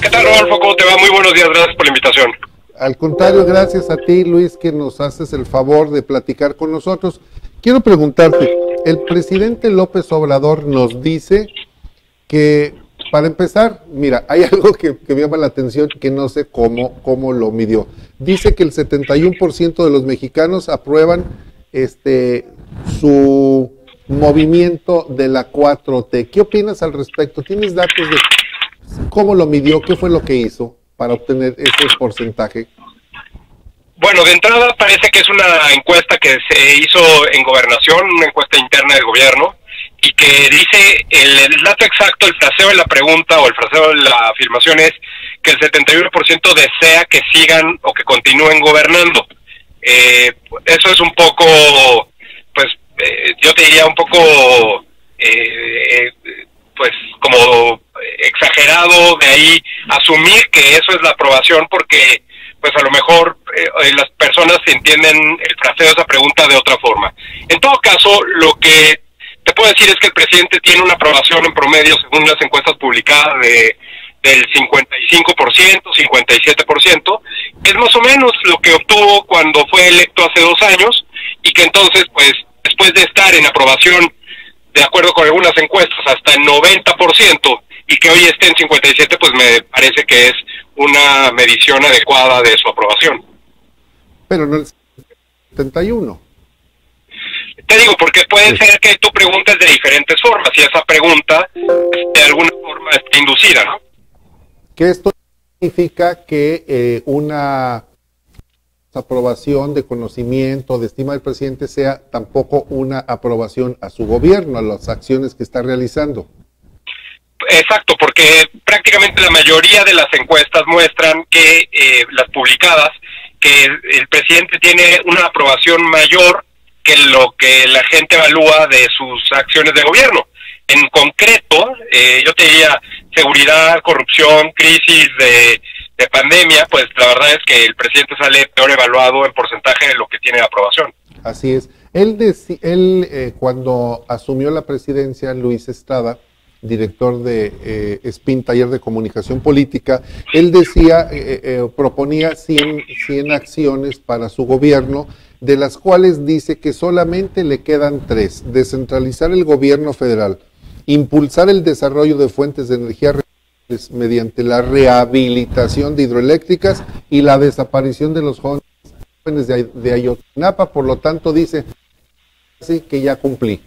¿Qué tal, Rodolfo? ¿Cómo te va? Muy buenos días, gracias por la invitación. Al contrario, gracias a ti, Luis, que nos haces el favor de platicar con nosotros. Quiero preguntarte, el presidente López Obrador nos dice que, para empezar, mira, hay algo que me llama la atención, que no sé cómo lo midió. Dice que el 71% de los mexicanos aprueban su movimiento de la 4T. ¿Qué opinas al respecto? ¿Tienes datos de cómo lo midió? ¿Qué fue lo que hizo para obtener ese porcentaje? Bueno, de entrada parece que es una encuesta que se hizo en Gobernación, una encuesta interna del gobierno, y que dice el dato exacto, el fraseo de la pregunta o el fraseo de la afirmación es que el 71% desea que sigan o que continúen gobernando. Eso es un poco, pues, yo te diría un poco, pues, como exagerado de ahí asumir que eso es la aprobación, porque pues a lo mejor las personas entienden el fraseo de esa pregunta de otra forma. En todo caso, lo que te puedo decir es que el presidente tiene una aprobación en promedio, según las encuestas publicadas, del 55%, 57%, es más o menos lo que obtuvo cuando fue electo hace 2 años, y que entonces, pues, después de estar en aprobación, de acuerdo con algunas encuestas, hasta el 90%, y que hoy esté en 57%, pues me parece que es una medición adecuada de su aprobación. Pero no el 71%. Te digo, porque puede ser que tú preguntes de diferentes formas, y esa pregunta de alguna forma está inducida, ¿no? Que esto significa que una aprobación de conocimiento, de estima del presidente, sea tampoco una aprobación a su gobierno, a las acciones que está realizando. Exacto, porque prácticamente la mayoría de las encuestas muestran que, las publicadas, que el presidente tiene una aprobación mayor que lo que la gente evalúa de sus acciones de gobierno. En concreto, yo te diría, seguridad, corrupción, crisis de pandemia, pues la verdad es que el presidente sale peor evaluado en porcentaje de lo que tiene de aprobación. Así es. Él cuando asumió la presidencia, Luis Estrada, director de SPIN, Taller de Comunicación Política, él decía, proponía 100 acciones para su gobierno, de las cuales dice que solamente le quedan 3: descentralizar el gobierno federal, impulsar el desarrollo de fuentes de energía renovables mediante la rehabilitación de hidroeléctricas y la desaparición de los jóvenes de Ayotzinapa. Por lo tanto, dice así que ya cumplí.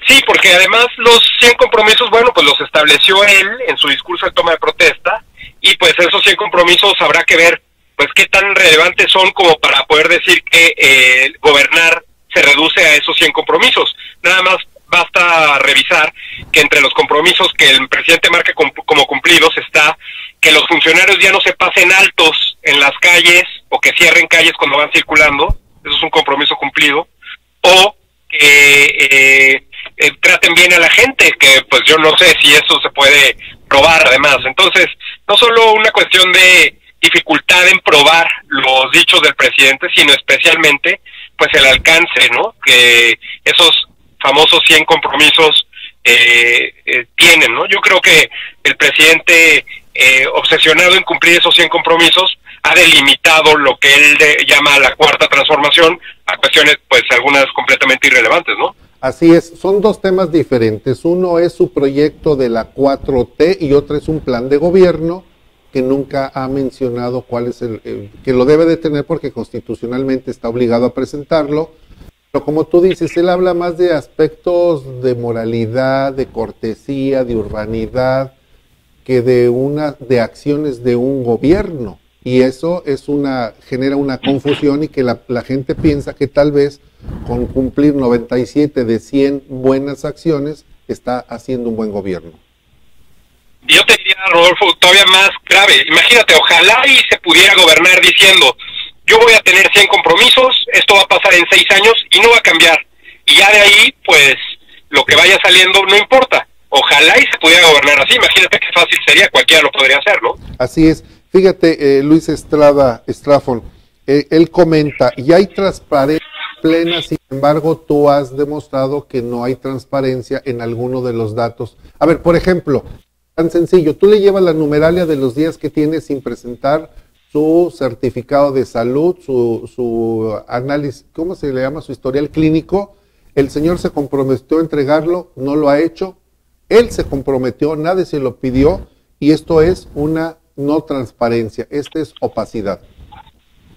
Sí, porque además los 100 compromisos, bueno, pues los estableció él en su discurso de toma de protesta, y pues esos 100 compromisos habrá que ver pues qué tan relevantes son como para poder decir que gobernar se reduce a esos 100 compromisos. Nada más basta revisar que entre los compromisos que el presidente marca como cumplidos está que los funcionarios ya no se pasen altos en las calles o que cierren calles cuando van circulando, eso es un compromiso cumplido, o que traten bien a la gente, que pues yo no sé si eso se puede probar además. Entonces, no solo una cuestión de dificultad en probar los dichos del presidente, sino especialmente pues el alcance, ¿no?, que esos famosos 100 compromisos tienen, ¿no? Yo creo que el presidente, obsesionado en cumplir esos 100 compromisos, ha delimitado lo que él llama la cuarta transformación a cuestiones, pues algunas completamente irrelevantes, ¿no? Así es, son dos temas diferentes. Uno es su proyecto de la 4T y otro es un plan de gobierno que nunca ha mencionado cuál es que lo debe de tener porque constitucionalmente está obligado a presentarlo. Pero como tú dices, él habla más de aspectos de moralidad, de cortesía, de urbanidad, que de acciones de un gobierno. Y eso genera una confusión y que la gente piensa que tal vez con cumplir 97 de 100 buenas acciones está haciendo un buen gobierno. Yo te diría, Rodolfo, todavía más grave. Imagínate, ojalá y se pudiera gobernar diciendo: yo voy a tener 100 compromisos, esto va a pasar en 6 años y no va a cambiar. Y ya de ahí, pues, lo que vaya saliendo no importa. Ojalá y se pudiera gobernar así. Imagínate qué fácil sería, cualquiera lo podría hacer, ¿no? Así es. Fíjate, Luis Estrafón, él comenta, y hay transparencia plena, sin embargo, tú has demostrado que no hay transparencia en alguno de los datos. A ver, por ejemplo, Tan sencillo, tú le llevas la numeralia de los días que tiene sin presentar su certificado de salud, su análisis, ¿cómo se le llama? Su historial clínico. El señor se comprometió a entregarlo, no lo ha hecho. Él se comprometió, nadie se lo pidió, y esto es una no transparencia, esta es opacidad.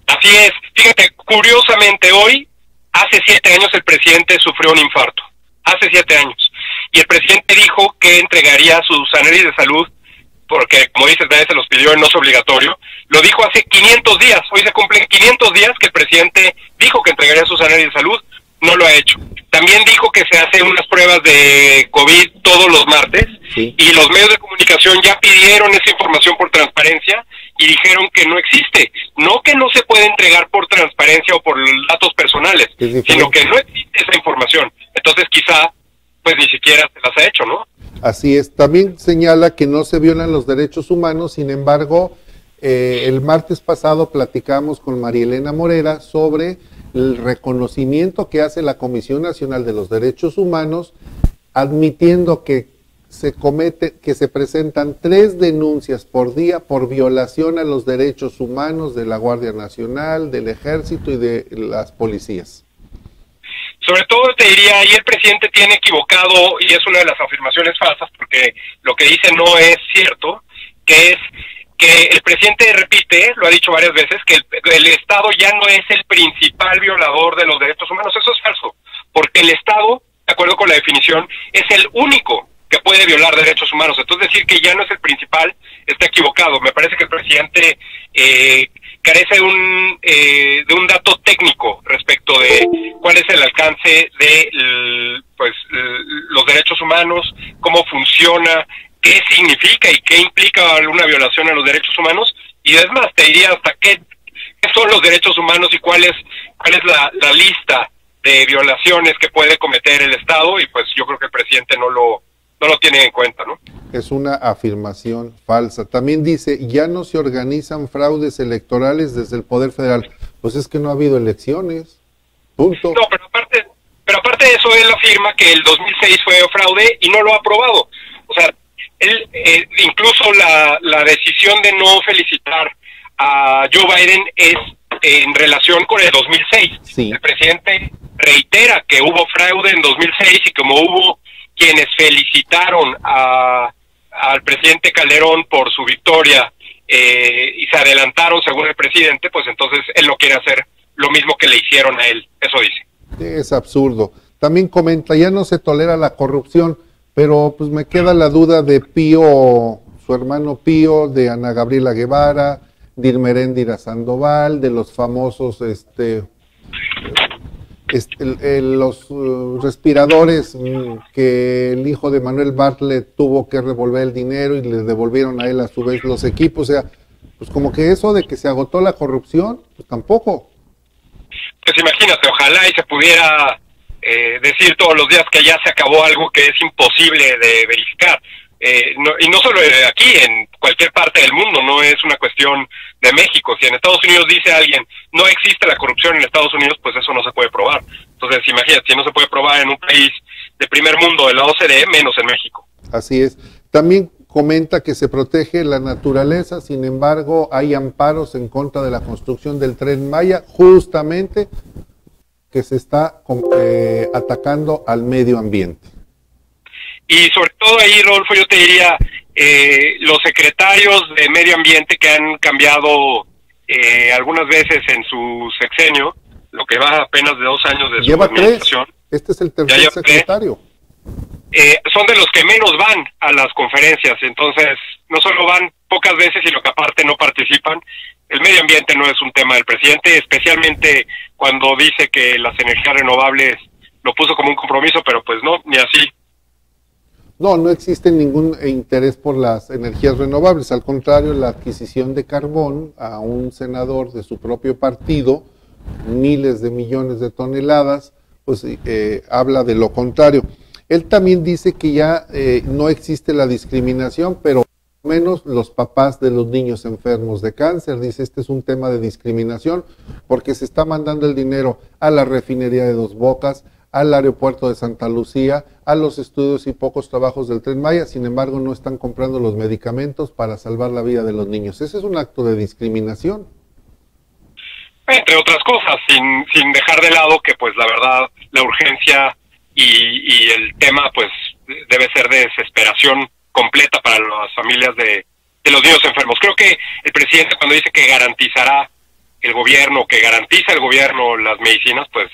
Así es. Fíjate, curiosamente hoy, hace 7 años el presidente sufrió un infarto. Hace 7 años. Y el presidente dijo que entregaría sus análisis de salud, porque como dices, nadie se los pidió y no es obligatorio. Lo dijo hace 500 días. Hoy se cumplen 500 días que el presidente dijo que entregaría sus análisis de salud. No lo ha hecho. También dijo que se hacen unas pruebas de COVID todos los martes, sí. Y los medios de comunicación ya pidieron esa información por transparencia y dijeron que no existe. No que no se puede entregar por transparencia o por datos personales, sino que no existe esa información. Entonces quizá, pues ni siquiera se las ha hecho, ¿no? Así es. También señala que no se violan los derechos humanos, sin embargo, el martes pasado platicamos con María Elena Morera sobre el reconocimiento que hace la Comisión Nacional de los Derechos Humanos, admitiendo que se presentan 3 denuncias por día por violación a los derechos humanos de la Guardia Nacional, del Ejército y de las policías. Sobre todo te diría, ahí el presidente tiene equivocado, y es una de las afirmaciones falsas, porque lo que dice no es cierto, que es que el presidente repite, lo ha dicho varias veces, que el Estado ya no es el principal violador de los derechos humanos. Eso es falso, porque el Estado, de acuerdo con la definición, es el único que puede violar derechos humanos. Entonces decir que ya no es el principal está equivocado. Me parece que el presidente carece de un dato técnico respecto de cuál es el alcance de los derechos humanos, cómo funciona, qué significa y qué implica una violación a los derechos humanos, y es más, te diría hasta qué son los derechos humanos y cuál es la lista de violaciones que puede cometer el Estado, y pues yo creo que el presidente no lo tiene en cuenta, ¿no? Es una afirmación falsa. También dice, ya no se organizan fraudes electorales desde el Poder Federal. Pues es que no ha habido elecciones. Punto. No, pero aparte de eso, él afirma que el 2006 fue fraude y no lo ha aprobado. O sea, él, incluso la decisión de no felicitar a Joe Biden es en relación con el 2006. Sí. El presidente reitera que hubo fraude en 2006 y como hubo quienes felicitaron al presidente Calderón por su victoria y se adelantaron según el presidente, pues entonces él no quiere hacer lo mismo que le hicieron a él. Eso dice. Es absurdo. También comenta, ya no se tolera la corrupción, pero pues me queda la duda de Pío, su hermano Pío, de Ana Gabriela Guevara, de Irmeréndira Sandoval, de los famosos los respiradores que el hijo de Manuel Bartlett tuvo que revolver el dinero y le devolvieron a él a su vez los equipos. O sea, pues como que eso de que se agotó la corrupción, pues tampoco. Pues imagínate, ojalá y se pudiera decir todos los días que ya se acabó algo que es imposible de verificar. Y no solo aquí, en cualquier parte del mundo, no es una cuestión de México. Si en Estados Unidos dice alguien, no existe la corrupción en Estados Unidos, pues eso no se puede probar. Entonces, imagínate, si no se puede probar en un país de primer mundo de la OCDE, menos en México. Así es. También comenta que se protege la naturaleza, sin embargo, hay amparos en contra de la construcción del Tren Maya, justamente que se está atacando al medio ambiente. Y sobre todo ahí, Rodolfo, yo te diría, los secretarios de Medio Ambiente que han cambiado algunas veces en su sexenio, lo que va apenas de 2 años de lleva su administración. 3, este es el tercer secretario. Son de los que menos van a las conferencias, entonces no solo van pocas veces, sino que aparte no participan. El medio ambiente no es un tema del presidente, especialmente cuando dice que las energías renovables lo puso como un compromiso, pero pues no, ni así. No existe ningún interés por las energías renovables, al contrario, la adquisición de carbón a un senador de su propio partido, miles de millones de toneladas, pues habla de lo contrario. Él también dice que ya no existe la discriminación, pero menos los papás de los niños enfermos de cáncer. Dice, este es un tema de discriminación porque se está mandando el dinero a la refinería de Dos Bocas, al aeropuerto de Santa Lucía, a los estudios y pocos trabajos del Tren Maya. Sin embargo, no están comprando los medicamentos para salvar la vida de los niños. Ese es un acto de discriminación. Entre otras cosas, sin dejar de lado que pues la verdad, la urgencia y el tema pues debe ser de desesperación completa para las familias de los niños enfermos. Creo que el presidente, cuando dice que garantizará el gobierno, que garantiza el gobierno las medicinas, pues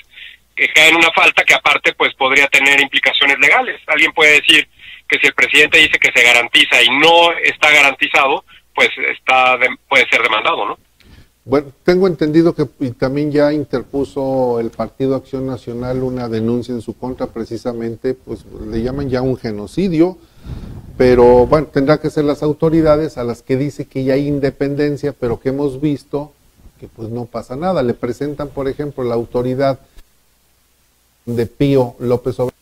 que cae en una falta que aparte pues podría tener implicaciones legales. Alguien puede decir que si el presidente dice que se garantiza y no está garantizado, pues puede ser demandado, ¿no? Bueno, tengo entendido que también ya interpuso el Partido Acción Nacional una denuncia en su contra, precisamente, pues le llaman ya un genocidio, pero bueno, tendrá que ser las autoridades a las que dice que ya hay independencia, pero que hemos visto que pues no pasa nada. Le presentan, por ejemplo, la autoridad de Pío López Obrador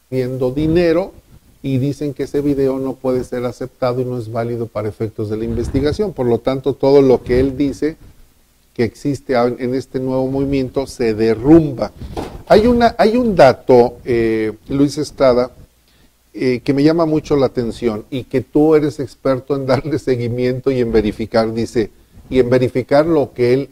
pidiendo dinero y dicen que ese video no puede ser aceptado y no es válido para efectos de la investigación. Por lo tanto, todo lo que él dice que existe en este nuevo movimiento se derrumba. Hay un dato, Luis Estrada, que me llama mucho la atención y que tú eres experto en darle seguimiento y en verificar, dice, y en verificar lo que él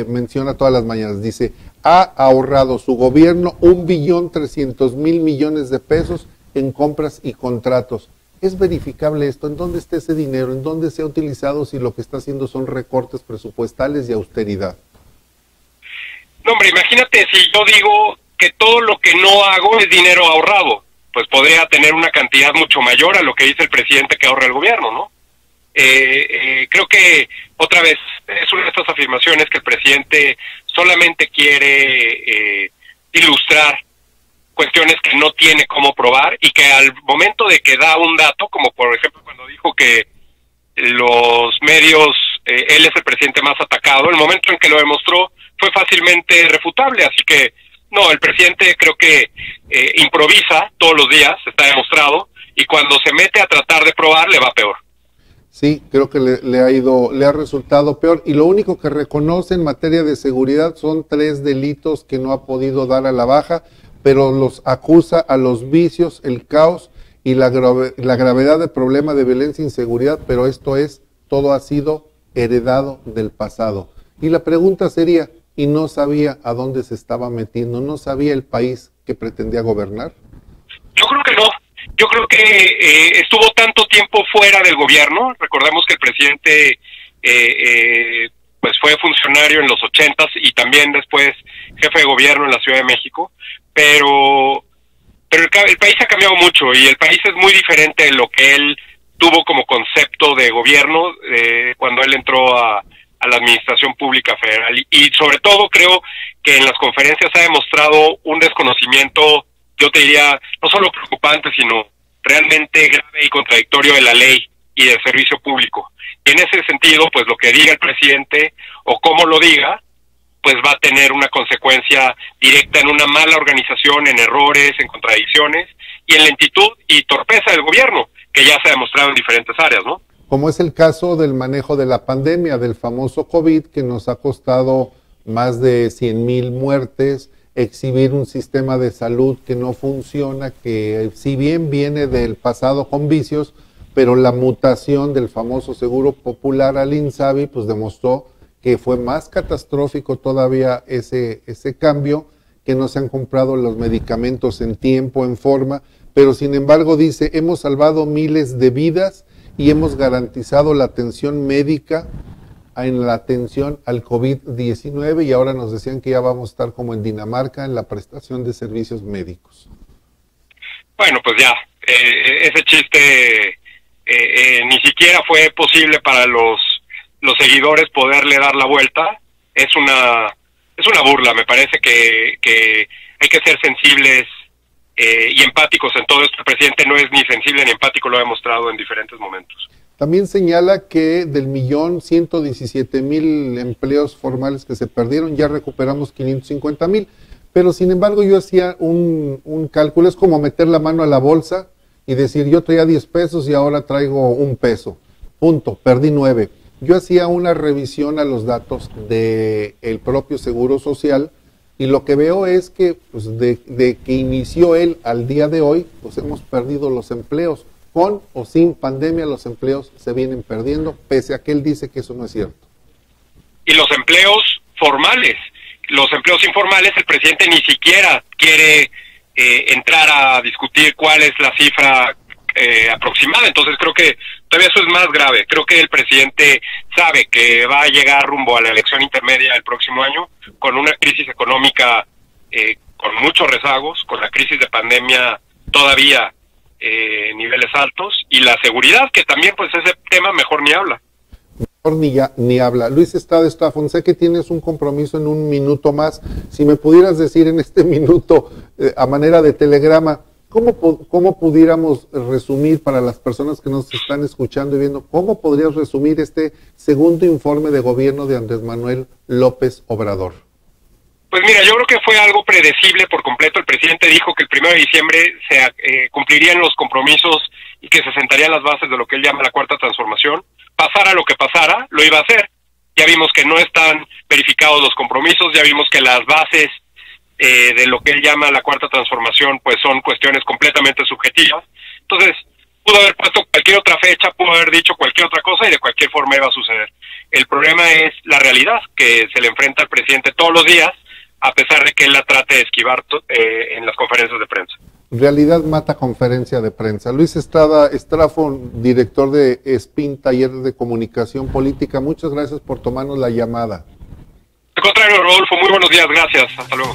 menciona todas las mañanas. Dice, ha ahorrado su gobierno 1.300.000.000.000 de pesos en compras y contratos. ¿Es verificable esto? ¿En dónde está ese dinero? ¿En dónde se ha utilizado si lo que está haciendo son recortes presupuestales y austeridad? No, hombre, imagínate si yo digo que todo lo que no hago es dinero ahorrado, pues podría tener una cantidad mucho mayor a lo que dice el presidente que ahorra el gobierno, ¿no? Creo que, otra vez, es una de estas afirmaciones que el presidente solamente quiere ilustrar cuestiones que no tiene cómo probar y que al momento de que da un dato, como por ejemplo cuando dijo que los medios, él es el presidente más atacado, el momento en que lo demostró fue fácilmente refutable, así que no, el presidente creo que improvisa todos los días, está demostrado, y cuando se mete a tratar de probar le va peor. Sí, creo que le ha resultado peor, y lo único que reconoce en materia de seguridad son 3 delitos que no ha podido dar a la baja, pero los acusa a los vicios, el caos y la gravedad del problema de violencia e inseguridad, pero todo ha sido heredado del pasado. Y la pregunta sería, ¿y no sabía a dónde se estaba metiendo? ¿No sabía el país que pretendía gobernar? Yo creo que no. Yo creo que estuvo tanto tiempo fuera del gobierno. Recordemos que el presidente pues fue funcionario en los 80s y también después jefe de gobierno en la Ciudad de México, pero el país ha cambiado mucho y el país es muy diferente de lo que él tuvo como concepto de gobierno cuando él entró a la administración pública federal, y sobre todo creo que en las conferencias ha demostrado un desconocimiento, yo te diría, no solo preocupante, sino realmente grave y contradictorio de la ley y del servicio público. Y en ese sentido, pues lo que diga el presidente o cómo lo diga, pues va a tener una consecuencia directa en una mala organización, en errores, en contradicciones y en lentitud y torpeza del gobierno, que ya se ha demostrado en diferentes áreas, ¿no? Como es el caso del manejo de la pandemia, del famoso COVID, que nos ha costado más de 100,000 muertes, exhibir un sistema de salud que no funciona, que si bien viene del pasado con vicios, pero la mutación del famoso Seguro Popular al INSABI pues demostró que fue más catastrófico todavía ese cambio, que no se han comprado los medicamentos en tiempo, en forma, pero sin embargo dice, hemos salvado miles de vidas y hemos garantizado la atención médica en la atención al COVID-19, y ahora nos decían que ya vamos a estar como en Dinamarca en la prestación de servicios médicos. Bueno, pues ya, ese chiste ni siquiera fue posible para los seguidores poderle dar la vuelta. Es una burla. Me parece que hay que ser sensibles y empáticos en todo esto. El presidente no es ni sensible ni empático, lo ha demostrado en diferentes momentos. También señala que del 1.117.000 empleos formales que se perdieron, ya recuperamos 550,000. Pero sin embargo yo hacía un cálculo, es como meter la mano a la bolsa y decir, yo traía 10 pesos y ahora traigo 1 peso. Punto, perdí 9. Yo hacía una revisión a los datos del propio Seguro Social Y lo que veo es que pues, de que inició él al día de hoy, pues hemos perdido los empleos. Con o sin pandemia, los empleos se vienen perdiendo, pese a que él dice que eso no es cierto. Y los empleos formales, los empleos informales, el presidente ni siquiera quiere entrar a discutir cuál es la cifra aproximada. Entonces creo que todavía eso es más grave. Creo que el presidente sabe que va a llegar rumbo a la elección intermedia el próximo año con una crisis económica con muchos rezagos, con la crisis de pandemia todavía niveles altos, y la seguridad, que también pues ese tema mejor ni habla. Mejor ni habla. Luis Estrada Stafford, sé que tienes un compromiso en un minuto más. Si me pudieras decir en este minuto, a manera de telegrama, ¿cómo pudiéramos resumir para las personas que nos están escuchando y viendo, cómo podrías resumir este segundo informe de gobierno de Andrés Manuel López Obrador? Pues mira, yo creo que fue algo predecible por completo. El presidente dijo que el 1 de diciembre se cumplirían los compromisos y que se sentarían las bases de lo que él llama la cuarta transformación. Pasara lo que pasara, lo iba a hacer. Ya vimos que no están verificados los compromisos, ya vimos que las bases de lo que él llama la cuarta transformación pues son cuestiones completamente subjetivas. Entonces, pudo haber puesto cualquier otra fecha, pudo haber dicho cualquier otra cosa y de cualquier forma iba a suceder. El problema es la realidad que se le enfrenta al presidente todos los días, a pesar de que él la trate de esquivar en las conferencias de prensa. Realidad mata conferencia de prensa. Luis Estrada Stafford, director de SPIN, Taller de Comunicación Política, muchas gracias por tomarnos la llamada. Al contrario, Rodolfo, muy buenos días, gracias, hasta luego.